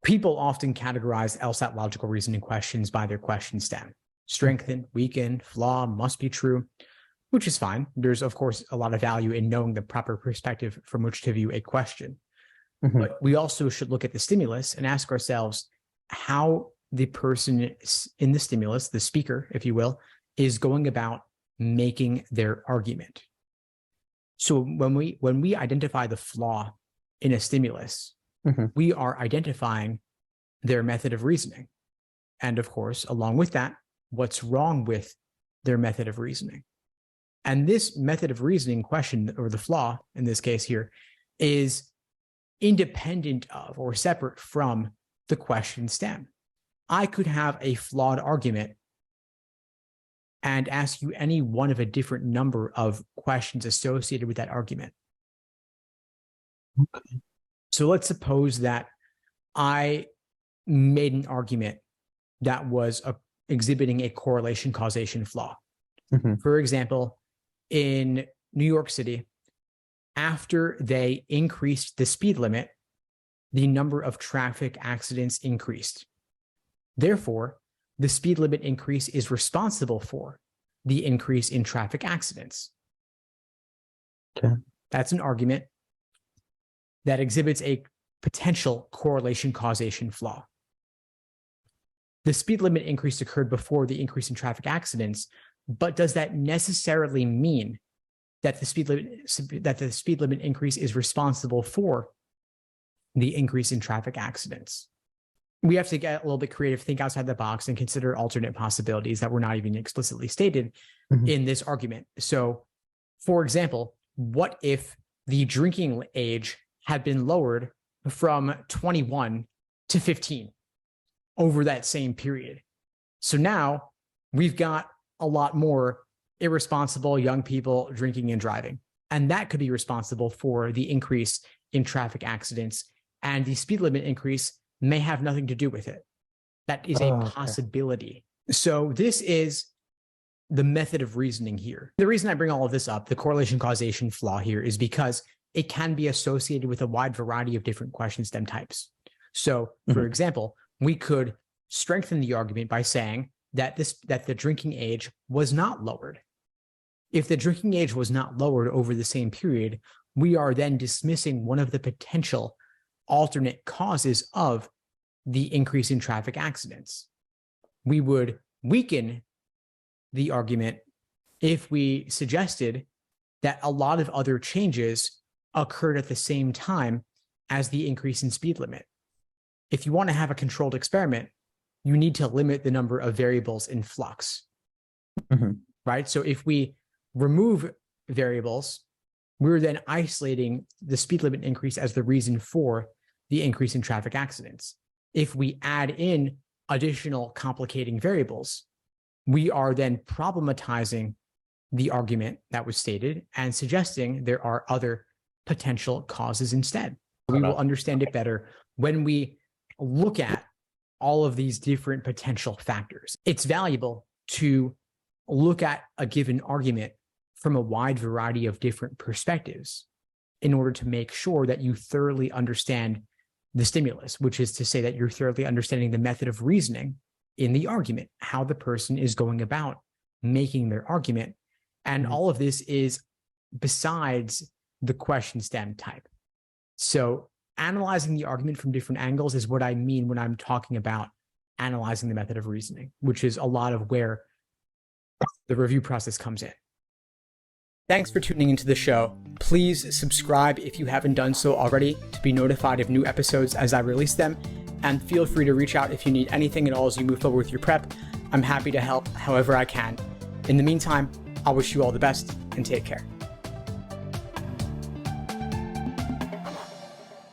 People often categorize LSAT logical reasoning questions by their question stem. Strengthen, weaken, flaw, must be true, which is fine. There's, of course, a lot of value in knowing the proper perspective from which to view a question. But we also should look at the stimulus and ask ourselves how the person in the stimulus, the speaker, if you will, is going about making their argument. So when we identify the flaw in a stimulus, we are identifying their method of reasoning. And of course, along with that, what's wrong with their method of reasoning. And this method of reasoning question, or the flaw in this case here, is independent of or separate from the question stem. I could have a flawed argument and ask you any one of a different number of questions associated with that argument. Okay. So let's suppose that I made an argument that was exhibiting a correlation causation flaw. For example, in New York City, after they increased the speed limit, the number of traffic accidents increased. Therefore, the speed limit increase is responsible for the increase in traffic accidents. Okay. That's an argument that exhibits a potential correlation causation flaw. The speed limit increase occurred before the increase in traffic accidents, but does that necessarily mean that the speed limit increase is responsible for the increase in traffic accidents? We have to get a little bit creative, think outside the box, and consider alternate possibilities that were not even explicitly stated in this argument. So, for example, what if the drinking age had been lowered from 21 to 15 over that same period? So now we've got a lot more irresponsible young people drinking and driving, and that could be responsible for the increase in traffic accidents, and the speed limit increase may have nothing to do with it. That is a possibility. So this is the method of reasoning here. The reason I bring all of this up, the correlation causation flaw here, is because it can be associated with a wide variety of different question stem types. So, for example, we could strengthen the argument by saying that the drinking age was not lowered. If the drinking age was not lowered over the same period, we are then dismissing one of the potential alternate causes of the increase in traffic accidents. We would weaken the argument if we suggested that a lot of other changes occurred at the same time as the increase in speed limit. If you want to have a controlled experiment, you need to limit the number of variables in flux, right? So if we remove variables, we're then isolating the speed limit increase as the reason for the increase in traffic accidents. If we add in additional complicating variables, we are then problematizing the argument that was stated and suggesting there are other potential causes instead. We will understand it better when we look at all of these different potential factors. It's valuable to look at a given argument from a wide variety of different perspectives in order to make sure that you thoroughly understand the stimulus, which is to say that you're thoroughly understanding the method of reasoning in the argument, how the person is going about making their argument. And all of this is besides the question stem type. So analyzing the argument from different angles is what I mean when I'm talking about analyzing the method of reasoning, which is a lot of where the review process comes in. Thanks for tuning into the show. Please subscribe if you haven't done so already to be notified of new episodes as I release them. And feel free to reach out if you need anything at all as you move forward with your prep. I'm happy to help however I can. In the meantime, I'll wish you all the best and take care.